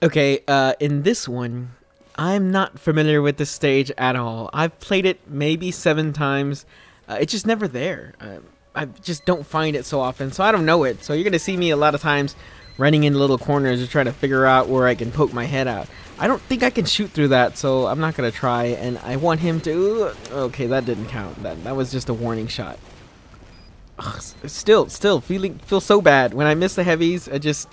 Okay, in this one, I'm not familiar with this stage at all. I've played it maybe 7 times. It's just never there. I just don't find it so often, so I don't know it. So you're gonna see me a lot of times running into little corners or trying to figure out where I can poke my head out. I don't think I can shoot through that, so I'm not gonna try. And I want him to. Okay, that didn't count. That was just a warning shot. Ugh, still feel so bad when I miss the heavies. I just.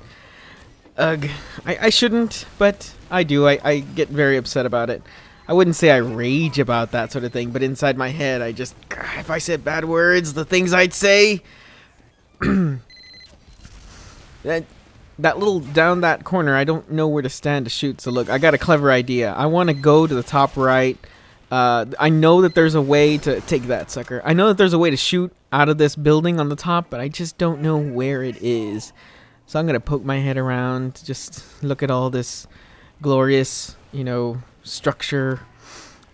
Ugh, I shouldn't, but I do. I get very upset about it. I wouldn't say I rage about that sort of thing, but inside my head, I just, if I said bad words, the things I'd say. that little down that corner, I don't know where to stand to shoot. So look, I got a clever idea. I want to go to the top right. I know that there's a way to take that sucker. I know that there's a way to shoot out of this building on the top, but I just don't know where it is. So I'm going to poke my head around, just look at all this glorious, structure,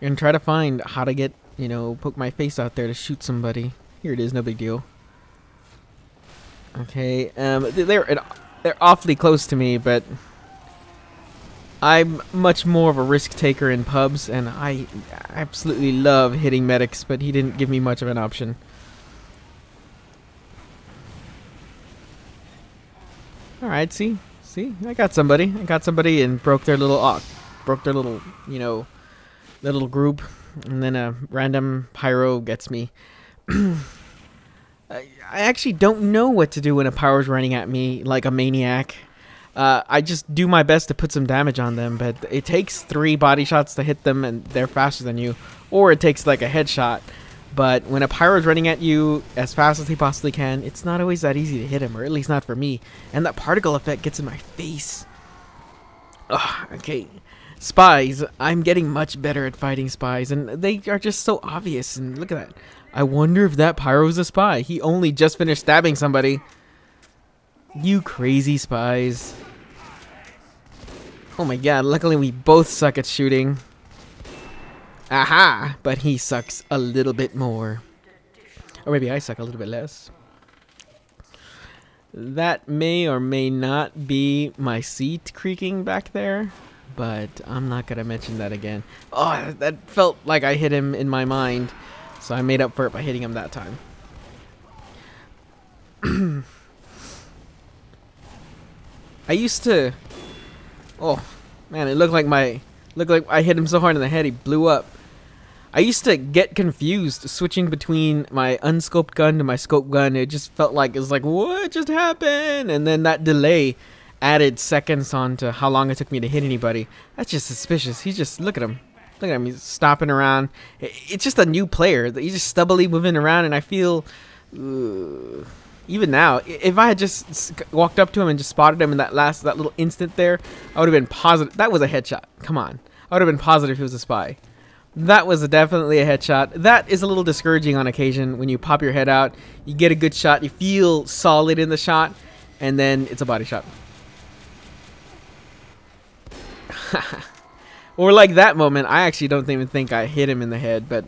and try to find how to get, poke my face out there to shoot somebody. Here it is, no big deal. Okay, they're awfully close to me, but I'm much more of a risk taker in pubs, and I absolutely love hitting medics, but he didn't give me much of an option. Alright, see, I got somebody and broke their little little group, and then a random pyro gets me. I actually don't know what to do when a pyro's running at me like a maniac. I just do my best to put some damage on them, but it takes 3 body shots to hit them, and they're faster than you, or it takes like a headshot. But when a pyro's running at you as fast as he possibly can, it's not always that easy to hit him, or at least not for me. And that particle effect gets in my face. Ugh, okay. Spies. I'm getting much better at fighting spies, and they are just so obvious. And look at that. I wonder if that pyro's a spy. He only just finished stabbing somebody. You crazy spies. Oh my god, luckily we both suck at shooting. Aha! But he sucks a little bit more. Or maybe I suck a little bit less. That may or may not be my seat creaking back there, but I'm not gonna mention that again. Oh, that felt like I hit him in my mind, so I made up for it by hitting him that time. I used to... Oh, man, it looked like I hit him so hard in the head he blew up. I used to get confused switching between my unscoped gun to my scoped gun. It just felt like, it was like, what just happened? And then that delay added seconds on to how long it took me to hit anybody. That's just suspicious. He's just, look at him. Look at him, he's stopping around. It's just a new player. He's just stubbily moving around, and I feel, even now, if I had just walked up to him and just spotted him in that little instant there, I would have been positive. That was a headshot. Come on. I would have been positive he was a spy. That was definitely a headshot. That is a little discouraging on occasion when you pop your head out, you get a good shot, you feel solid in the shot, and then it's a body shot. Or like that moment, I actually don't even think I hit him in the head, but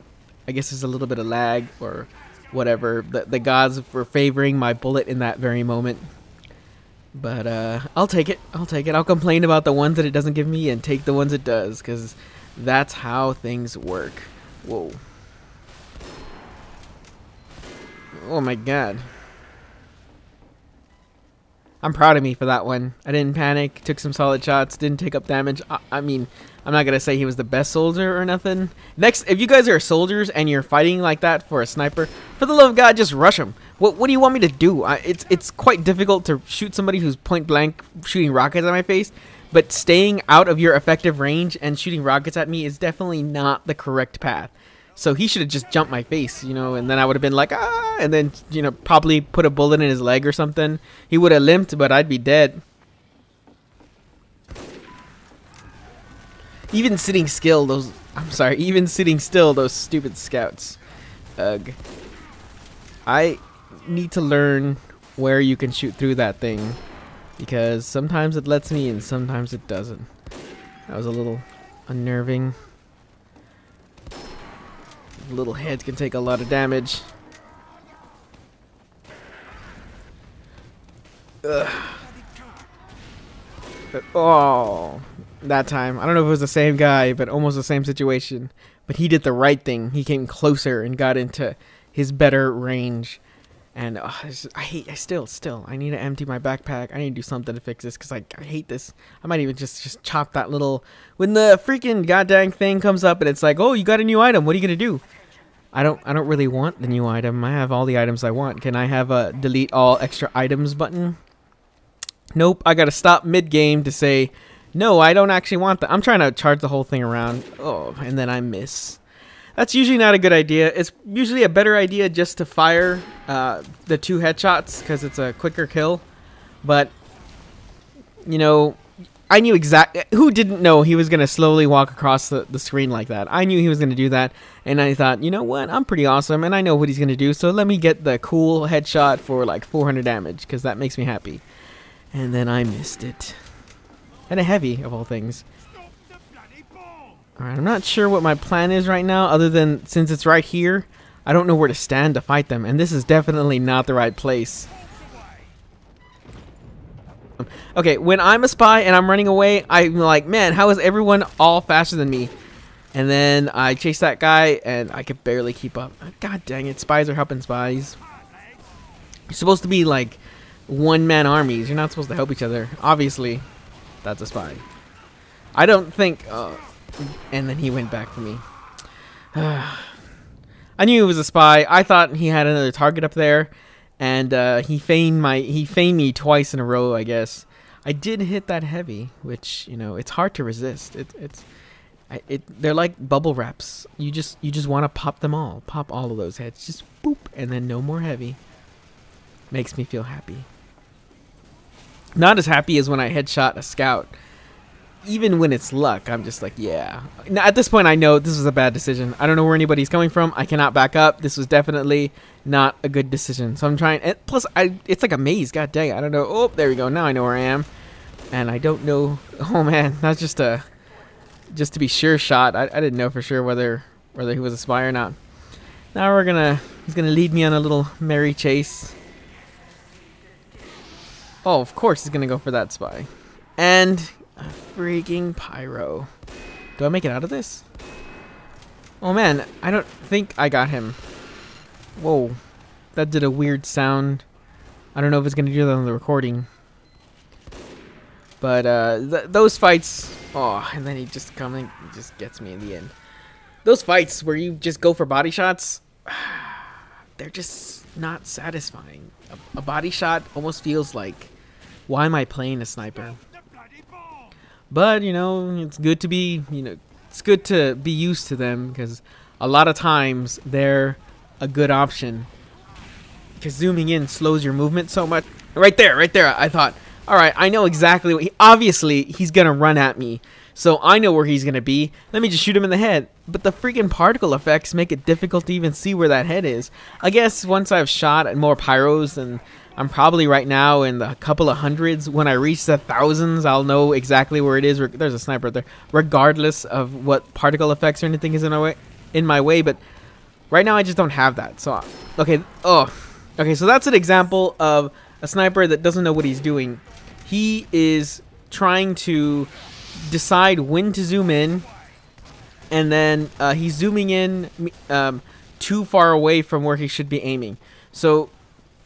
I guess there's a little bit of lag or whatever. The gods were favoring my bullet in that very moment. But I'll take it. I'll complain about the ones that it doesn't give me and take the ones it does, because that's how things work. Whoa. Oh my god. I'm proud of me for that one. I didn't panic, took some solid shots, didn't take up damage. I mean, I'm not gonna say he was the best soldier or nothing. Next, if you guys are soldiers and you're fighting like that for a sniper, for the love of God, just rush him. What do you want me to do? It's quite difficult to shoot somebody who's point blank shooting rockets at my face, but staying out of your effective range and shooting rockets at me is definitely not the correct path. So he should have just jumped my face, you know, and then I would have been like, ah, and then, you know, probably put a bullet in his leg or something. He would have limped, but I'd be dead. Even sitting still, those stupid scouts. Ugh. I need to learn where you can shoot through that thing, because sometimes it lets me and sometimes it doesn't. That was a little unnerving. Little heads can take a lot of damage. Ugh. Oh, that time. I don't know if it was the same guy, but almost the same situation. But he did the right thing. He came closer and got into his better range. And I still, I need to empty my backpack. I need to do something to fix this because I hate this. I might even just chop that little... When the freaking goddamn thing comes up and it's like, oh, you got a new item. What are you going to do? I don't really want the new item. I have all the items I want. Can I have a delete all extra items button? Nope. I got to stop mid-game to say, no, I don't actually want that. I'm trying to charge the whole thing around. Oh, and then I miss. That's usually not a good idea. It's usually a better idea just to fire the 2 headshots because it's a quicker kill. But, you know, I knew exactly... Who didn't know he was going to slowly walk across the screen like that? I knew he was going to do that. And I thought, you know what? I'm pretty awesome and I know what he's going to do. So let me get the cool headshot for like 400 damage because that makes me happy. And then I missed it. And a heavy, of all things. Alright, I'm not sure what my plan is right now, other than since it's right here, I don't know where to stand to fight them, and this is definitely not the right place. Okay, when I'm a spy and I'm running away, I'm like, man, how is everyone all faster than me? And then I chase that guy, and I could barely keep up. God dang it, spies are helping spies. You're supposed to be like one-man armies. You're not supposed to help each other. Obviously, that's a spy. I don't think... and then he went back for me. I knew he was a spy. I thought he had another target up there, and he feigned me twice in a row, I guess. I did hit that heavy, which, you know, it's hard to resist. They're like bubble wraps. You just want to pop them all. Pop all of those heads. Just boop, and then no more heavy. Makes me feel happy. Not as happy as when I headshot a scout. Even when it's luck, I'm just like, yeah. Now, at this point, I know this was a bad decision. I don't know where anybody's coming from. I cannot back up. This was definitely not a good decision. So I'm trying. And plus, it's like a maze. God dang it. I don't know. Oh, there we go. Now I know where I am. And I don't know. Oh, man. That's just to be sure shot. I didn't know for sure whether he was a spy or not. Now he's going to lead me on a little merry chase. Oh, of course he's going to go for that spy. And... a freaking pyro. Do I make it out of this? Oh man, I don't think I got him. Whoa. That did a weird sound. I don't know if it's going to do that on the recording. But those fights... Oh, and then he just gets me in the end. Those fights where you just go for body shots... They're just not satisfying. A body shot almost feels like... Why am I playing a sniper? But, you know, it's good to be, it's good to be used to them because a lot of times they're a good option. Because zooming in slows your movement so much. Right there, I thought, all right, I know exactly what obviously he's going to run at me. So I know where he's going to be. Let me just shoot him in the head. But the freaking particle effects make it difficult to even see where that head is. I guess once I've shot at more pyros and... I'm probably right now in the couple of hundreds. When I reach the thousands, I'll know exactly where it is. There's a sniper there. Regardless of what particle effects or anything is in my way. But right now, I just don't have that. So, okay. Oh, okay. So that's an example of a sniper that doesn't know what he's doing. He is trying to decide when to zoom in. And then he's zooming in too far away from where he should be aiming. So...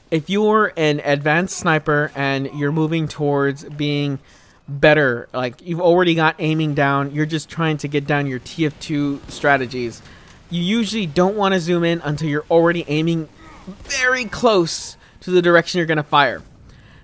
if you're an advanced sniper and you're moving towards being better, like you've already got aiming down, you're just trying to get down your Tf2 strategies, you usually don't want to zoom in until you're already aiming very close to the direction you're going to fire.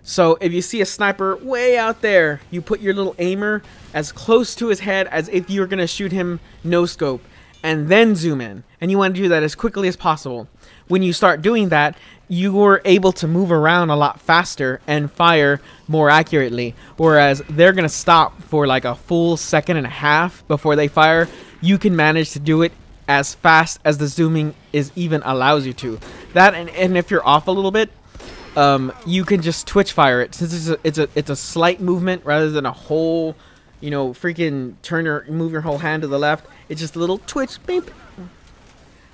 So if you see a sniper way out there, you put your little aimer as close to his head as if you're going to shoot him no scope, and then zoom in. And you want to do that as quickly as possible. When you start doing that, you are able to move around a lot faster and fire more accurately. Whereas they're going to stop for like a full second and a half before they fire. You can manage to do it as fast as the zooming is even allows you to. That and if you're off a little bit, you can just twitch fire it. Since it's a slight movement rather than a whole, freaking move your whole hand to the left. It's just a little twitch, beep.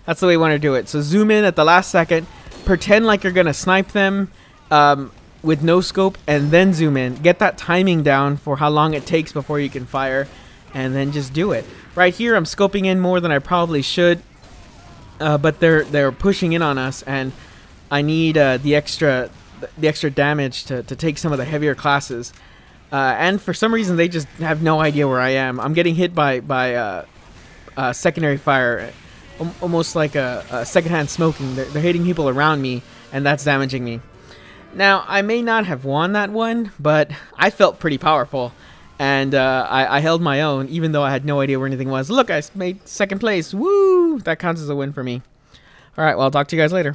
That's the way you want to do it. So zoom in at the last second, pretend like you're gonna snipe them with no scope, and then zoom in. Get that timing down for how long it takes before you can fire, and then just do it. Right here, I'm scoping in more than I probably should, but they're pushing in on us, and I need the extra damage to take some of the heavier classes. And for some reason, they just have no idea where I am. I'm getting hit by secondary fire. Almost like a secondhand smoking. They're hitting people around me, and that's damaging me. Now, I may not have won that one, but I felt pretty powerful, and I held my own, even though I had no idea where anything was. Look, I made second place. Woo! That counts as a win for me. All right, well, I'll talk to you guys later.